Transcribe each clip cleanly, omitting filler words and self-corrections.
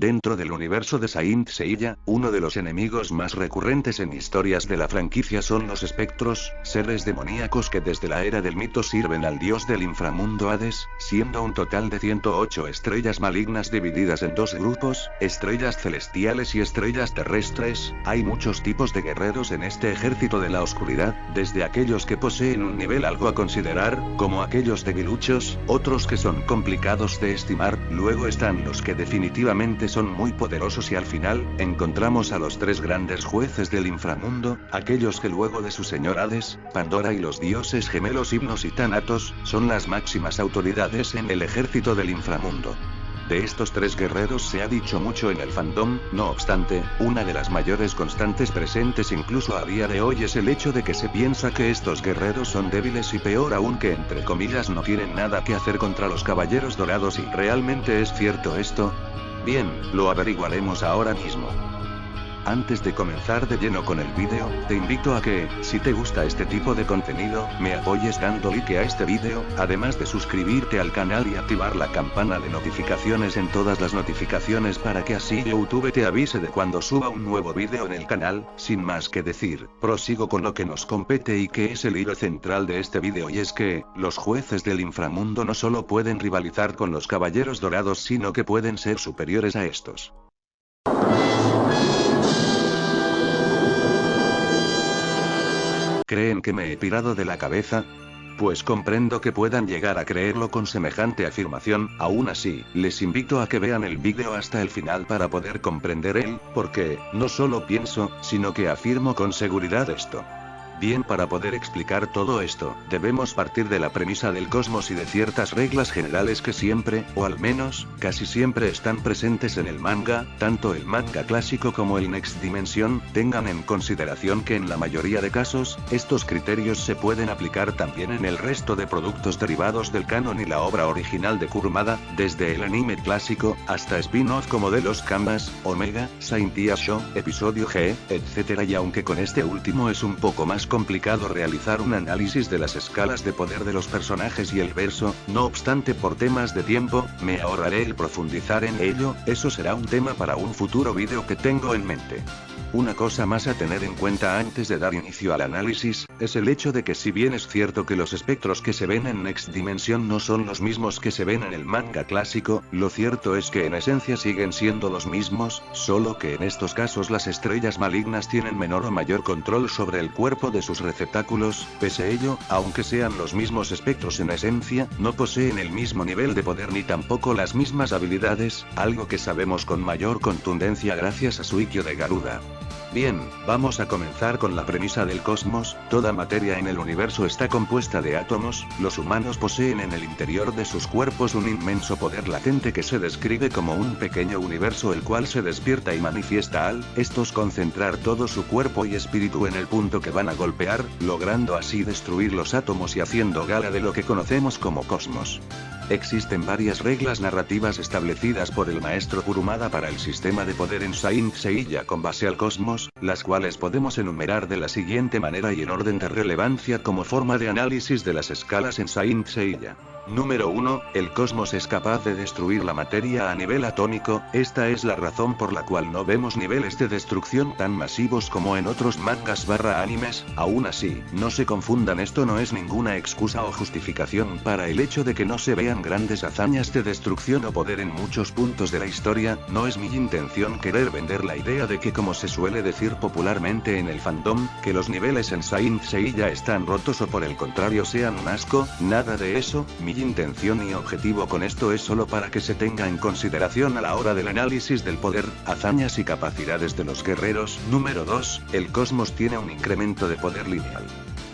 Dentro del universo de Saint Seiya, uno de los enemigos más recurrentes en historias de la franquicia son los espectros, seres demoníacos que desde la era del mito sirven al dios del inframundo Hades, siendo un total de 108 estrellas malignas divididas en dos grupos, estrellas celestiales y estrellas terrestres. Hay muchos tipos de guerreros en este ejército de la oscuridad, desde aquellos que poseen un nivel algo a considerar, como aquellos debiluchos, otros que son complicados de estimar, luego están los que definitivamente son muy poderosos y al final, encontramos a los tres grandes jueces del inframundo, aquellos que luego de su señor Hades, Pandora y los dioses gemelos Hipnos y Thanatos, son las máximas autoridades en el ejército del inframundo. De estos tres guerreros se ha dicho mucho en el fandom, no obstante, una de las mayores constantes presentes incluso a día de hoy es el hecho de que se piensa que estos guerreros son débiles y peor aún que entre comillas no tienen nada que hacer contra los caballeros dorados. ¿Y realmente es cierto esto? Bien, lo averiguaremos ahora mismo. Antes de comenzar de lleno con el vídeo, te invito a que, si te gusta este tipo de contenido, me apoyes dando like a este vídeo, además de suscribirte al canal y activar la campana de notificaciones en todas las notificaciones para que así YouTube te avise de cuando suba un nuevo vídeo en el canal. Sin más que decir, prosigo con lo que nos compete y que es el hilo central de este vídeo, y es que, los jueces del inframundo no solo pueden rivalizar con los caballeros dorados sino que pueden ser superiores a estos. ¿Creen que me he pirado de la cabeza? Pues comprendo que puedan llegar a creerlo con semejante afirmación. Aún así, les invito a que vean el vídeo hasta el final para poder comprender él, porque, no solo pienso, sino que afirmo con seguridad esto. Bien, para poder explicar todo esto, debemos partir de la premisa del cosmos y de ciertas reglas generales que siempre, o al menos, casi siempre están presentes en el manga, tanto el manga clásico como el Next Dimension. Tengan en consideración que en la mayoría de casos, estos criterios se pueden aplicar también en el resto de productos derivados del canon y la obra original de Kurumada, desde el anime clásico, hasta spin-off como de los Canvas, Omega, Saint Seiya Show, Episodio G, etc. Y aunque con este último es un poco más complicado realizar un análisis de las escalas de poder de los personajes y el verso, no obstante por temas de tiempo, me ahorraré el profundizar en ello. Eso será un tema para un futuro vídeo que tengo en mente. Una cosa más a tener en cuenta antes de dar inicio al análisis, es el hecho de que si bien es cierto que los espectros que se ven en Next Dimension no son los mismos que se ven en el manga clásico, lo cierto es que en esencia siguen siendo los mismos, solo que en estos casos las estrellas malignas tienen menor o mayor control sobre el cuerpo de sus receptáculos. Pese a ello, aunque sean los mismos espectros en esencia, no poseen el mismo nivel de poder ni tampoco las mismas habilidades, algo que sabemos con mayor contundencia gracias a Suikyo de Garuda. Bien, vamos a comenzar con la premisa del cosmos. Toda materia en el universo está compuesta de átomos. Los humanos poseen en el interior de sus cuerpos un inmenso poder latente que se describe como un pequeño universo, el cual se despierta y manifiesta al estos concentrar todo su cuerpo y espíritu en el punto que van a golpear, logrando así destruir los átomos y haciendo gala de lo que conocemos como cosmos. Existen varias reglas narrativas establecidas por el maestro Kurumada para el sistema de poder en Saint Seiya con base al cosmos, las cuales podemos enumerar de la siguiente manera y en orden de relevancia como forma de análisis de las escalas en Saint Seiya. Número 1. El cosmos es capaz de destruir la materia a nivel atómico. Esta es la razón por la cual no vemos niveles de destrucción tan masivos como en otros mangas / animes. Aún así, no se confundan, esto no es ninguna excusa o justificación para el hecho de que no se vean grandes hazañas de destrucción o poder en muchos puntos de la historia. No es mi intención querer vender la idea de que, como se suele decir popularmente en el fandom, que los niveles en Saint Seiya están rotos o por el contrario sean un asco. Nada de eso. Mi intención y objetivo con esto es solo para que se tenga en consideración a la hora del análisis del poder, hazañas y capacidades de los guerreros. Número 2. El cosmos tiene un incremento de poder lineal.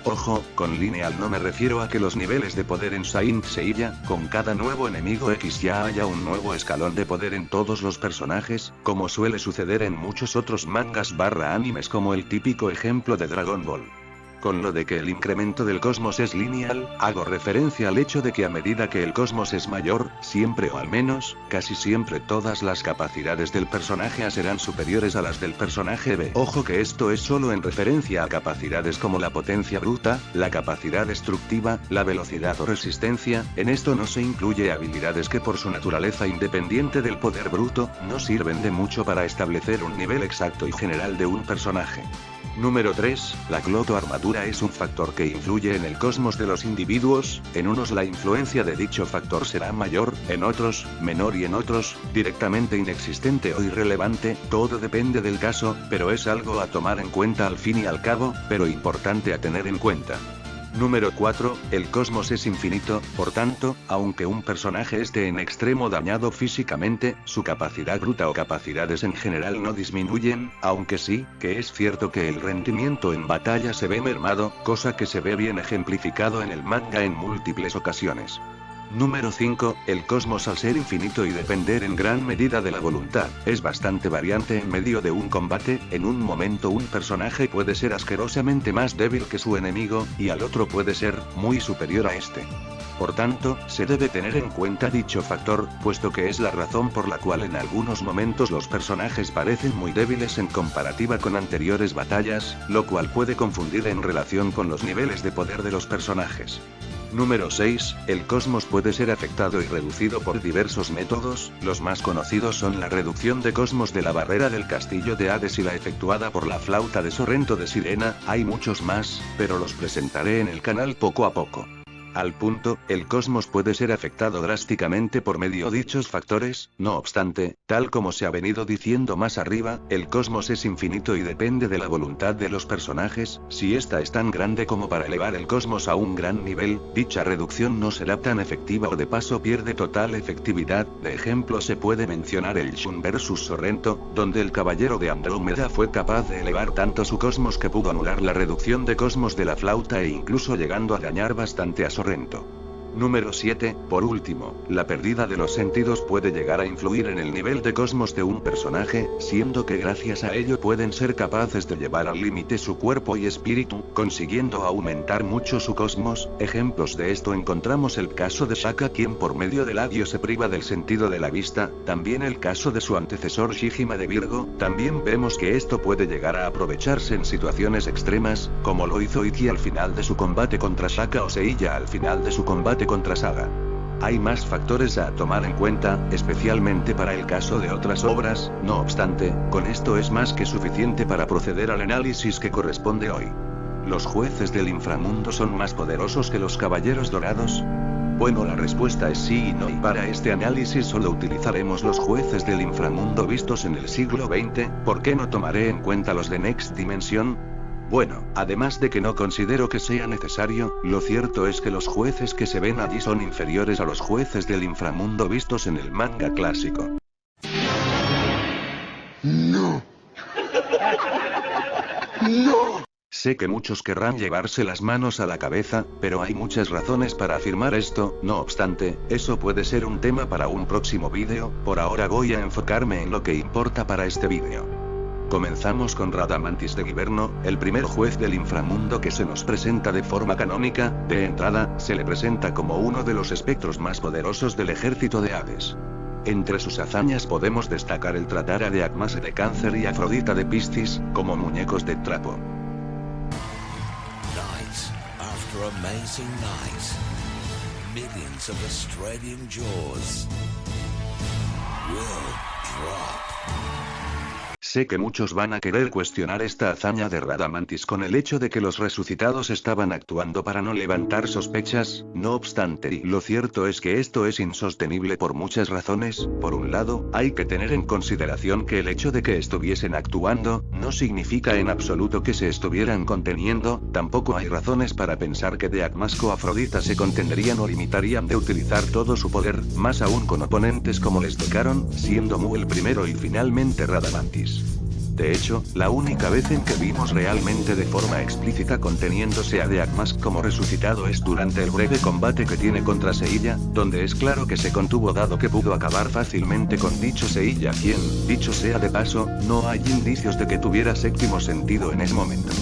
Ojo, con lineal no me refiero a que los niveles de poder en Saint Seiya, con cada nuevo enemigo X ya haya un nuevo escalón de poder en todos los personajes, como suele suceder en muchos otros mangas / animes como el típico ejemplo de Dragon Ball. Con lo de que el incremento del cosmos es lineal, hago referencia al hecho de que a medida que el cosmos es mayor, siempre o al menos, casi siempre todas las capacidades del personaje A serán superiores a las del personaje B. Ojo que esto es solo en referencia a capacidades como la potencia bruta, la capacidad destructiva, la velocidad o resistencia. En esto no se incluye habilidades que por su naturaleza independiente del poder bruto, no sirven de mucho para establecer un nivel exacto y general de un personaje. Número 3. La cloto armadura es un factor que influye en el cosmos de los individuos. En unos la influencia de dicho factor será mayor, en otros, menor y en otros, directamente inexistente o irrelevante. Todo depende del caso, pero es algo a tomar en cuenta al fin y al cabo, pero importante a tener en cuenta. Número 4. El cosmos es infinito, por tanto, aunque un personaje esté en extremo dañado físicamente, su capacidad bruta o capacidades en general no disminuyen, aunque sí, que es cierto que el rendimiento en batalla se ve mermado, cosa que se ve bien ejemplificado en el manga en múltiples ocasiones. Número 5. El cosmos al ser infinito y depender en gran medida de la voluntad, es bastante variante en medio de un combate. En un momento un personaje puede ser asquerosamente más débil que su enemigo, y al otro puede ser muy superior a este. Por tanto, se debe tener en cuenta dicho factor, puesto que es la razón por la cual en algunos momentos los personajes parecen muy débiles en comparativa con anteriores batallas, lo cual puede confundir en relación con los niveles de poder de los personajes. Número 6. El cosmos puede ser afectado y reducido por diversos métodos. Los más conocidos son la reducción de cosmos de la barrera del castillo de Hades y la efectuada por la flauta de Sorrento de Sirena. Hay muchos más, pero los presentaré en el canal poco a poco. Al punto, el cosmos puede ser afectado drásticamente por medio de dichos factores. No obstante, tal como se ha venido diciendo más arriba, el cosmos es infinito y depende de la voluntad de los personajes. Si esta es tan grande como para elevar el cosmos a un gran nivel, dicha reducción no será tan efectiva o de paso pierde total efectividad. De ejemplo se puede mencionar el Shun vs Sorrento, donde el caballero de Andrómeda fue capaz de elevar tanto su cosmos que pudo anular la reducción de cosmos de la flauta e incluso llegando a dañar bastante a Sorrento. Número 7. Por último, la pérdida de los sentidos puede llegar a influir en el nivel de cosmos de un personaje, siendo que gracias a ello pueden ser capaces de llevar al límite su cuerpo y espíritu, consiguiendo aumentar mucho su cosmos. Ejemplos de esto encontramos el caso de Shaka, quien por medio del adio se priva del sentido de la vista, también el caso de su antecesor Shijima de Virgo. También vemos que esto puede llegar a aprovecharse en situaciones extremas, como lo hizo Ikki al final de su combate contra Shaka o Seiya al final de su combate contra Saga. Hay más factores a tomar en cuenta, especialmente para el caso de otras obras. No obstante, con esto es más que suficiente para proceder al análisis que corresponde hoy. ¿Los jueces del inframundo son más poderosos que los caballeros dorados? Bueno, la respuesta es sí y no, y para este análisis solo utilizaremos los jueces del inframundo vistos en el siglo XX. ¿Por qué no tomaré en cuenta los de Next Dimension? Bueno, además de que no considero que sea necesario, lo cierto es que los jueces que se ven allí son inferiores a los jueces del inframundo vistos en el manga clásico. No. No. Sé que muchos querrán llevarse las manos a la cabeza, pero hay muchas razones para afirmar esto. No obstante, eso puede ser un tema para un próximo vídeo. Por ahora voy a enfocarme en lo que importa para este vídeo. Comenzamos con Radamantis de Giverno, el primer juez del inframundo que se nos presenta de forma canónica. De entrada, se le presenta como uno de los espectros más poderosos del ejército de Hades. Entre sus hazañas podemos destacar el tratar a Deacmase de Cáncer y Afrodita de Piscis, como muñecos de trapo. Night after amazing night, millions of Australian jaws will drop. Sé que muchos van a querer cuestionar esta hazaña de Radamantis con el hecho de que los resucitados estaban actuando para no levantar sospechas. No obstante, lo cierto es que esto es insostenible por muchas razones. Por un lado, hay que tener en consideración que el hecho de que estuviesen actuando, no significa en absoluto que se estuvieran conteniendo. Tampoco hay razones para pensar que Deacmasco o Afrodita se contendrían o limitarían de utilizar todo su poder, más aún con oponentes como les tocaron, siendo Mu el primero y finalmente Radamantis. De hecho, la única vez en que vimos realmente de forma explícita conteniéndose a Deacmask como resucitado es durante el breve combate que tiene contra Seiya, donde es claro que se contuvo dado que pudo acabar fácilmente con dicho Seiya, quien, dicho sea de paso, no hay indicios de que tuviera séptimo sentido en ese momento.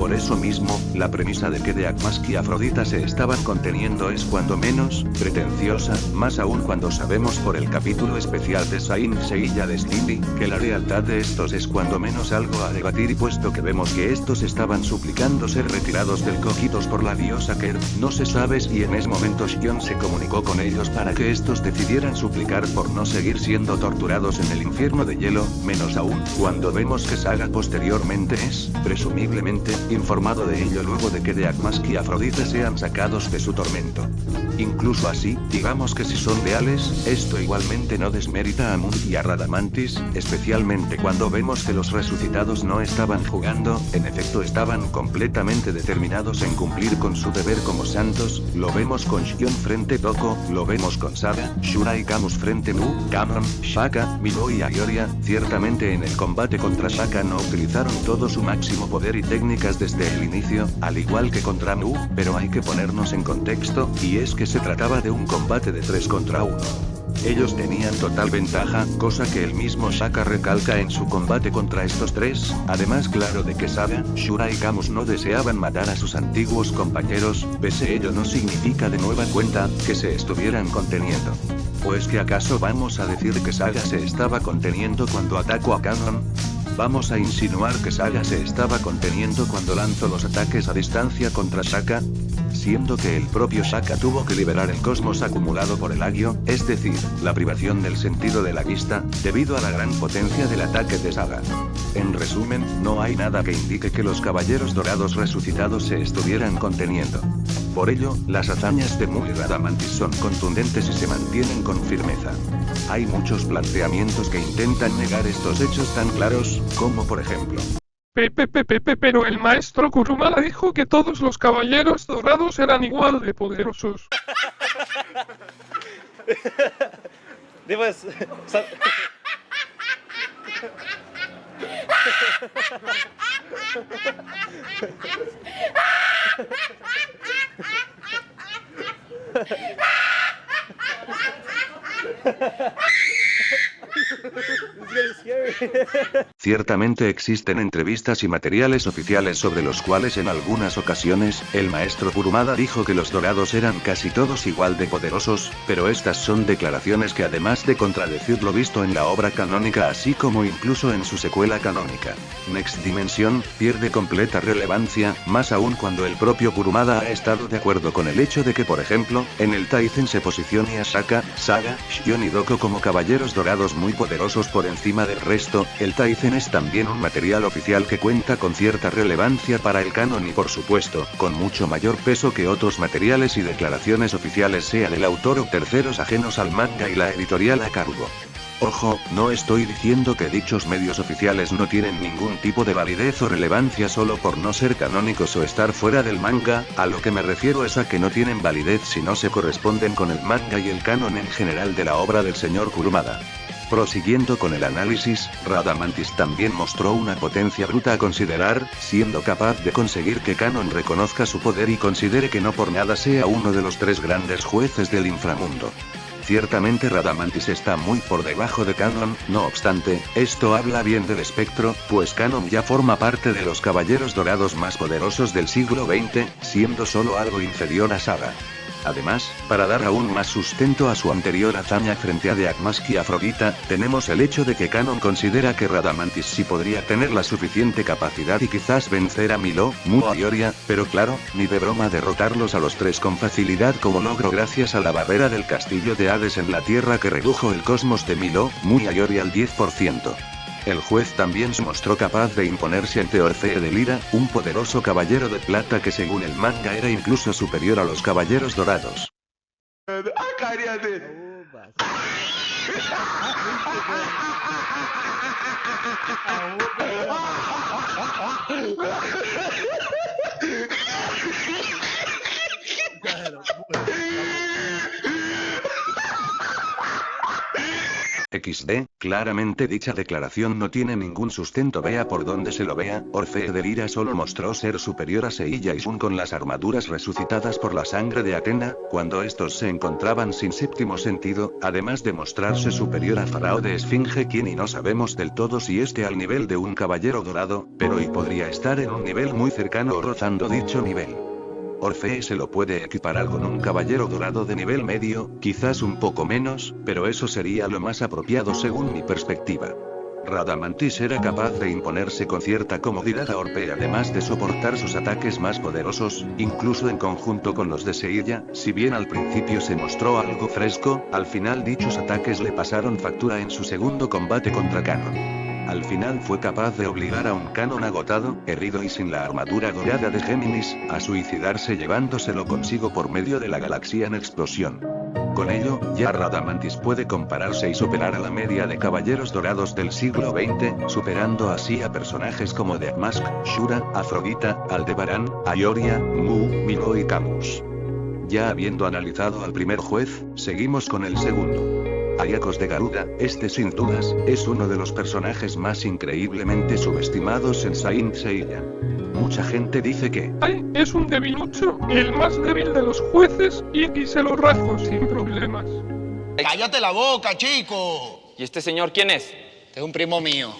Por eso mismo, la premisa de que Death Mask y Afrodita se estaban conteniendo es cuando menos pretenciosa, más aún cuando sabemos por el capítulo especial de Saint Seiya Destiny, que la lealtad de estos es cuando menos algo a debatir, y puesto que vemos que estos estaban suplicando ser retirados del Coquitos por la diosa Ker, no se sabe si en ese momento Shion se comunicó con ellos para que estos decidieran suplicar por no seguir siendo torturados en el infierno de hielo, menos aún, cuando vemos que Saga posteriormente es, presumiblemente, informado de ello luego de que Death Mask y Afrodita sean sacados de su tormento. Incluso así, digamos que si son leales, esto igualmente no desmerita a Moon y a Radamantis, especialmente cuando vemos que los resucitados no estaban jugando, en efecto estaban completamente determinados en cumplir con su deber como santos. Lo vemos con Shion frente Toko, lo vemos con Saga, Shura y Camus frente Mu, Cameron, Shaka, Milo y Ayoria. Ciertamente en el combate contra Shaka no utilizaron todo su máximo poder y técnicas desde el inicio, al igual que contra Mu, pero hay que ponernos en contexto, y es que se trataba de un combate de 3 contra 1. Ellos tenían total ventaja, cosa que el mismo Shaka recalca en su combate contra estos tres, además claro de que Saga, Shura y Camus no deseaban matar a sus antiguos compañeros, pese ello no significa de nueva cuenta, que se estuvieran conteniendo. ¿Pues que acaso vamos a decir que Saga se estaba conteniendo cuando atacó a Canon? ¿Vamos a insinuar que Saga se estaba conteniendo cuando lanzó los ataques a distancia contra Shaka? Siendo que el propio Shaka tuvo que liberar el cosmos acumulado por el agio, es decir, la privación del sentido de la vista, debido a la gran potencia del ataque de Saga. En resumen, no hay nada que indique que los caballeros dorados resucitados se estuvieran conteniendo. Por ello, las hazañas de Mu y Radamantis son contundentes y se mantienen con firmeza. Hay muchos planteamientos que intentan negar estos hechos tan claros, como por ejemplo: Pero el maestro Kurumada dijo que todos los caballeros dorados eran igual de poderosos. Ciertamente existen entrevistas y materiales oficiales sobre los cuales en algunas ocasiones, el maestro Kurumada dijo que los dorados eran casi todos igual de poderosos, pero estas son declaraciones que además de contradecir lo visto en la obra canónica así como incluso en su secuela canónica, Next Dimension, pierde completa relevancia, más aún cuando el propio Kurumada ha estado de acuerdo con el hecho de que por ejemplo, en el Taizen se posicione a Shaka, Saga, Shion y Doko como caballeros dorados muy poderosos por encima del resto. El Taizen es también un material oficial que cuenta con cierta relevancia para el canon y por supuesto, con mucho mayor peso que otros materiales y declaraciones oficiales sea del autor o terceros ajenos al manga y la editorial a cargo. Ojo, no estoy diciendo que dichos medios oficiales no tienen ningún tipo de validez o relevancia solo por no ser canónicos o estar fuera del manga, a lo que me refiero es a que no tienen validez si no se corresponden con el manga y el canon en general de la obra del señor Kurumada. Prosiguiendo con el análisis, Radamantis también mostró una potencia bruta a considerar, siendo capaz de conseguir que Canon reconozca su poder y considere que no por nada sea uno de los 3 grandes jueces del inframundo. Ciertamente Radamantis está muy por debajo de Canon, no obstante, esto habla bien del espectro, pues Canon ya forma parte de los caballeros dorados más poderosos del siglo XX, siendo solo algo inferior a Saga. Además, para dar aún más sustento a su anterior hazaña frente a Death Mask y Afrodita, tenemos el hecho de que Canon considera que Radamantis sí podría tener la suficiente capacidad y quizás vencer a Milo, Mu y Ayoria, pero claro, ni de broma derrotarlos a los 3 con facilidad como logro gracias a la barrera del castillo de Hades en la Tierra que redujo el cosmos de Milo, Mu y Ayoria al 10%. El juez también se mostró capaz de imponerse ante Orfeo de Lira, un poderoso caballero de plata que según el manga era incluso superior a los caballeros dorados. XD, Claramente dicha declaración no tiene ningún sustento, vea por donde se lo vea. Orfeo de Lira solo mostró ser superior a Seiya y Sun con las armaduras resucitadas por la sangre de Atena, cuando estos se encontraban sin séptimo sentido, además de mostrarse superior a Faraón de Esfinge, quien y no sabemos del todo si esté al nivel de un caballero dorado, pero y podría estar en un nivel muy cercano o rozando dicho nivel. Orfeo se lo puede equiparar con un caballero dorado de nivel medio, quizás un poco menos, pero eso sería lo más apropiado según mi perspectiva. Radamantis era capaz de imponerse con cierta comodidad a Orfeo, además de soportar sus ataques más poderosos, incluso en conjunto con los de Seiya. Si bien al principio se mostró algo fresco, al final dichos ataques le pasaron factura en su segundo combate contra Kanon. Al final fue capaz de obligar a un Kanon agotado, herido y sin la armadura dorada de Géminis, a suicidarse llevándoselo consigo por medio de la galaxia en explosión. Con ello, ya Radamantis puede compararse y superar a la media de caballeros dorados del siglo XX, superando así a personajes como Damask, Shura, Afrodita, Aldebarán, Ayoria, Mu, Milo y Camus. Ya habiendo analizado al primer juez, seguimos con el segundo. Ayakos de Garuda, este sin dudas, es uno de los personajes más increíblemente subestimados en Saint Seiya. Mucha gente dice que Ay, es un debilucho, el más débil de los jueces, y se lo rasgo sin problemas. ¡Cállate la boca, chico! ¿Y este señor quién es? Este es un primo mío.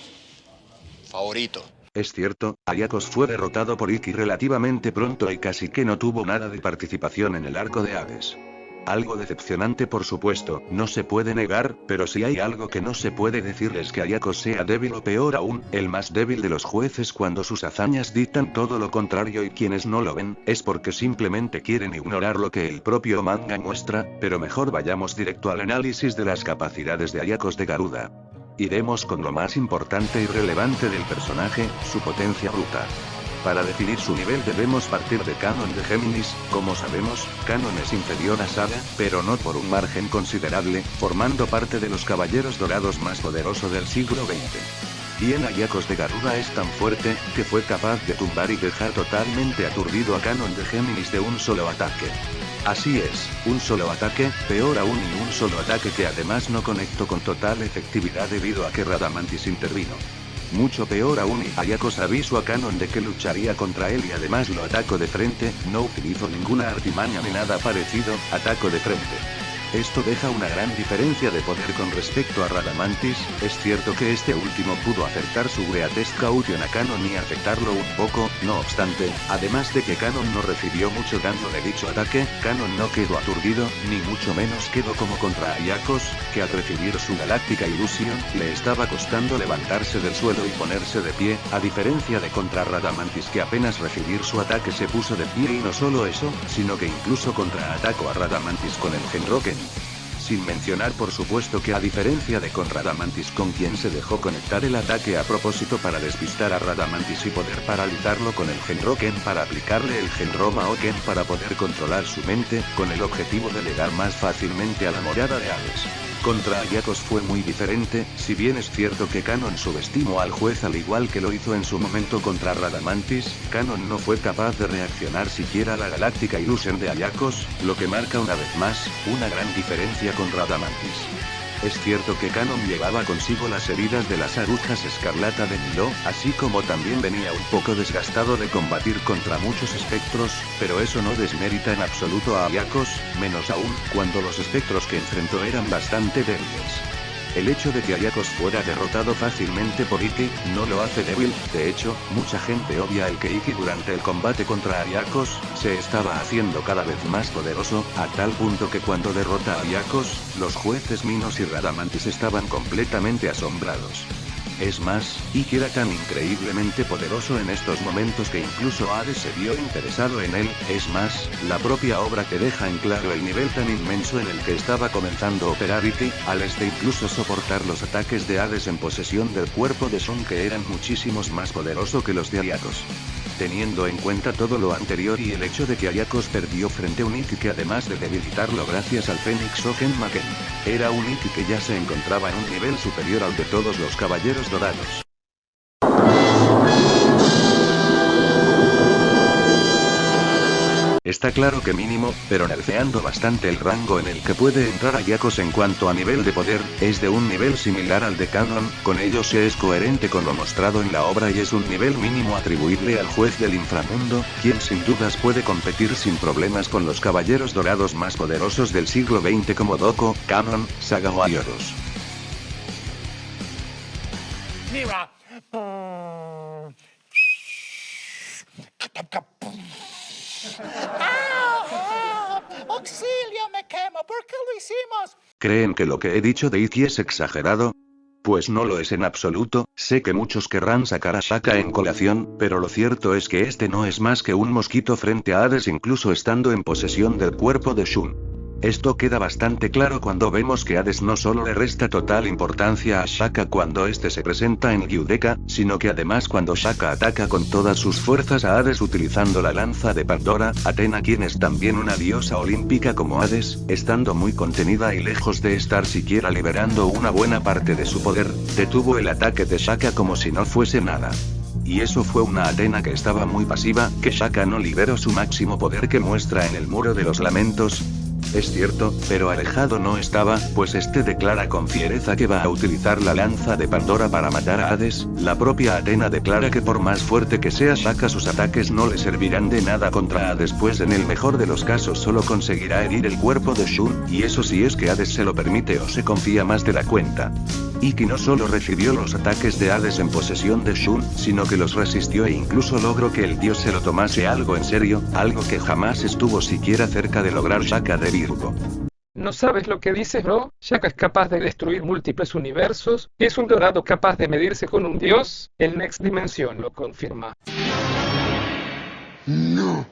Favorito. es cierto, Ayakos fue derrotado por Ikki relativamente pronto y casi que no tuvo nada de participación en el arco de Hades. Algo decepcionante, por supuesto, no se puede negar, pero si hay algo que no se puede decir es que Ayakos sea débil o peor aún, el más débil de los jueces cuando sus hazañas dictan todo lo contrario y quienes no lo ven, es porque simplemente quieren ignorar lo que el propio manga muestra, pero mejor vayamos directo al análisis de las capacidades de Ayakos de Garuda. Iremos con lo más importante y relevante del personaje, su potencia bruta. Para definir su nivel debemos partir de Kanon de Géminis. Como sabemos, Kanon es inferior a Saga, pero no por un margen considerable, formando parte de los caballeros dorados más poderosos del siglo XX. Bien, Ayakos de Garuda es tan fuerte, que fue capaz de tumbar y dejar totalmente aturdido a Kanon de Géminis de un solo ataque. Así es, un solo ataque, peor aún y un solo ataque que además no conectó con total efectividad debido a que Radamantis intervino. Mucho peor aún, y Ayakos avisó a Kanon de que lucharía contra él y además lo atacó de frente, no utilizó ninguna artimaña ni nada parecido, atacó de frente. Esto deja una gran diferencia de poder con respecto a Radamantis. Es cierto que este último pudo acertar su Greatest Caution a Kanon y afectarlo un poco, no obstante, además de que Kanon no recibió mucho daño de dicho ataque, Kanon no quedó aturdido, ni mucho menos quedó como contra Ayakos, que al recibir su Galáctica Ilusión, le estaba costando levantarse del suelo y ponerse de pie, a diferencia de contra Radamantis, que apenas recibir su ataque se puso de pie, y no solo eso, sino que incluso contraatacó a Radamantis con el Genroken. Sin mencionar por supuesto que a diferencia de con Radamantis, con quien se dejó conectar el ataque a propósito para despistar a Radamantis y poder paralizarlo con el Genroken para aplicarle el Genromaoken para poder controlar su mente, con el objetivo de llegar más fácilmente a la morada de Hades. Contra Ayakos fue muy diferente, si bien es cierto que Kanon subestimó al juez al igual que lo hizo en su momento contra Radamantis, Kanon no fue capaz de reaccionar siquiera a la Galáctica Ilusión de Ayakos, lo que marca una vez más, una gran diferencia con Radamantis. Es cierto que Kanon llevaba consigo las heridas de las agujas escarlata de Milo, así como también venía un poco desgastado de combatir contra muchos espectros, pero eso no desmerita en absoluto a Ayakos, menos aún, cuando los espectros que enfrentó eran bastante débiles. El hecho de que Ayakos fuera derrotado fácilmente por Ikki, no lo hace débil. De hecho, mucha gente obvia el que Ikki durante el combate contra Ayakos, se estaba haciendo cada vez más poderoso, a tal punto que cuando derrota a Ayakos, los jueces Minos y Radamantis estaban completamente asombrados. Es más, Ikki era tan increíblemente poderoso en estos momentos que incluso Hades se vio interesado en él. Es más, la propia obra te deja en claro el nivel tan inmenso en el que estaba comenzando a operar Ikki, al incluso soportar los ataques de Hades en posesión del cuerpo de Son, que eran muchísimos más poderosos que los de Ayakos. Teniendo en cuenta todo lo anterior y el hecho de que Ayakos perdió frente a un Ikki que además de debilitarlo gracias al Fénix o Genmaken, era un Ikki que ya se encontraba en un nivel superior al de todos los caballeros dorados. está claro que mínimo, pero nerfeando bastante el rango en el que puede entrar Ayakos en cuanto a nivel de poder, es de un nivel similar al de Canon, con ello se es coherente con lo mostrado en la obra y es un nivel mínimo atribuible al juez del inframundo, quien sin dudas puede competir sin problemas con los caballeros dorados más poderosos del siglo XX como Doko, Canon, Saga o Aioros. Mira. ¡Auxilio, me quemo! ¿Por qué lo hicimos? ¿Creen que lo que he dicho de Ikki es exagerado? Pues no lo es en absoluto. Sé que muchos querrán sacar a Shaka en colación, pero lo cierto es que este no es más que un mosquito frente a Hades incluso estando en posesión del cuerpo de Shun. Esto queda bastante claro cuando vemos que Hades no solo le resta total importancia a Shaka cuando este se presenta en Giudecca, sino que además cuando Shaka ataca con todas sus fuerzas a Hades utilizando la lanza de Pandora, Athena, quien es también una diosa olímpica como Hades, estando muy contenida y lejos de estar siquiera liberando una buena parte de su poder, detuvo el ataque de Shaka como si no fuese nada. Y eso fue una Athena que estaba muy pasiva, que Shaka no liberó su máximo poder que muestra en el Muro de los Lamentos. Es cierto, pero alejado no estaba, pues este declara con fiereza que va a utilizar la lanza de Pandora para matar a Hades. La propia Athena declara que por más fuerte que sea Shaka sus ataques no le servirán de nada contra Hades, pues en el mejor de los casos solo conseguirá herir el cuerpo de Shun, y eso si es que Hades se lo permite o se confía más de la cuenta. Ikki no solo recibió los ataques de Hades en posesión de Shun, sino que los resistió e incluso logró que el dios se lo tomase algo en serio, algo que jamás estuvo siquiera cerca de lograr Shaka de Virgo. ¿No sabes lo que dices, bro? Shaka es capaz de destruir múltiples universos, es un dorado capaz de medirse con un dios, el Next Dimension lo confirma. No.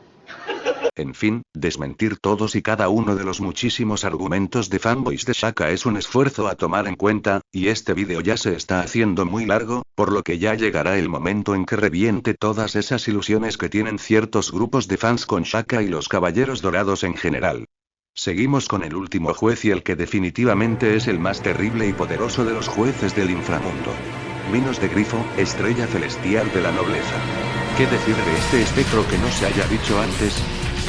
En fin, desmentir todos y cada uno de los muchísimos argumentos de fanboys de Shaka es un esfuerzo a tomar en cuenta, y este vídeo ya se está haciendo muy largo, por lo que ya llegará el momento en que reviente todas esas ilusiones que tienen ciertos grupos de fans con Shaka y los caballeros dorados en general. Seguimos con el último juez y el que definitivamente es el más terrible y poderoso de los jueces del inframundo. Minos de Grifo, estrella celestial de la nobleza. ¿Qué decir de este espectro que no se haya dicho antes?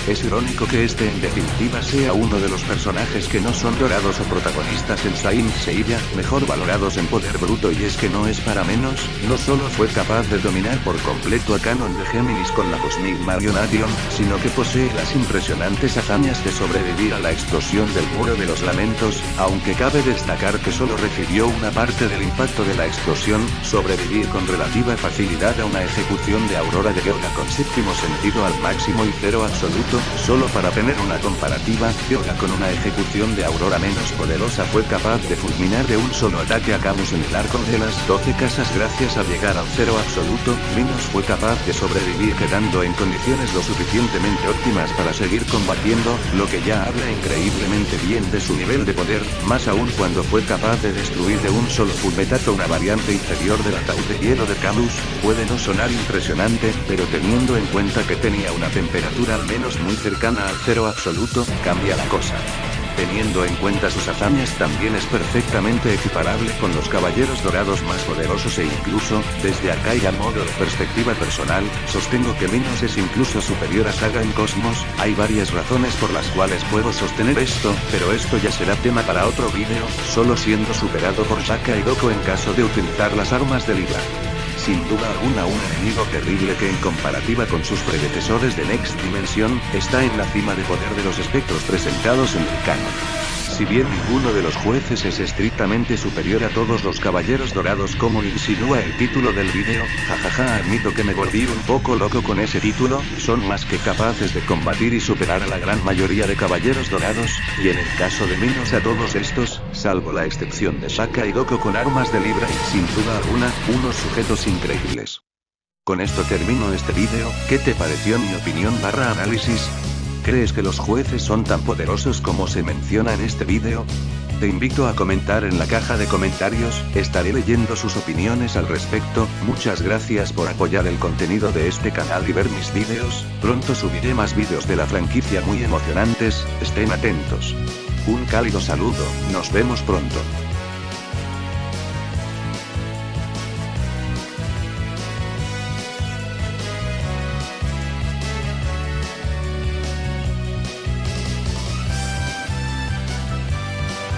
Es irónico que este en definitiva sea uno de los personajes que no son dorados o protagonistas en Saint Seiya, mejor valorados en poder bruto, y es que no es para menos, no solo fue capaz de dominar por completo a Canon de Géminis con la Cosmic Marionation, sino que posee las impresionantes hazañas de sobrevivir a la explosión del Muro de los Lamentos, aunque cabe destacar que solo recibió una parte del impacto de la explosión, sobrevivir con relativa facilidad a una ejecución de Aurora de Geoga con séptimo sentido al máximo y cero absoluto. Solo para tener una comparativa, Geoga con una ejecución de Aurora menos poderosa fue capaz de fulminar de un solo ataque a Camus en el arco de las 12 casas gracias a llegar al cero absoluto. Minos fue capaz de sobrevivir quedando en condiciones lo suficientemente óptimas para seguir combatiendo, lo que ya habla increíblemente bien de su nivel de poder, más aún cuando fue capaz de destruir de un solo fulmetazo una variante inferior del ataúd de hielo de Camus. Puede no sonar impresionante, pero teniendo en cuenta que tenía una temperatura al menos muy cercana al cero absoluto, cambia la cosa. Teniendo en cuenta sus hazañas también es perfectamente equiparable con los caballeros dorados más poderosos e incluso, desde acá y a modo de perspectiva personal, sostengo que Minos es incluso superior a Saga en Cosmos. Hay varias razones por las cuales puedo sostener esto, pero esto ya será tema para otro vídeo, solo siendo superado por Shaka y Doko en caso de utilizar las armas de Libra. Sin duda alguna un enemigo terrible que en comparativa con sus predecesores de Next Dimension, está en la cima de poder de los espectros presentados en el canon. Si bien ninguno de los jueces es estrictamente superior a todos los caballeros dorados como insinúa el título del vídeo, jajaja, admito que me volví un poco loco con ese título, son más que capaces de combatir y superar a la gran mayoría de caballeros dorados, y en el caso de Minos a todos estos, salvo la excepción de Shaka y Doko con armas de Libra y sin duda alguna, unos sujetos increíbles. Con esto termino este vídeo. ¿Qué te pareció mi opinión / análisis? ¿Crees que los jueces son tan poderosos como se menciona en este vídeo? Te invito a comentar en la caja de comentarios, estaré leyendo sus opiniones al respecto. Muchas gracias por apoyar el contenido de este canal y ver mis vídeos. Pronto subiré más vídeos de la franquicia muy emocionantes, estén atentos. Un cálido saludo, nos vemos pronto.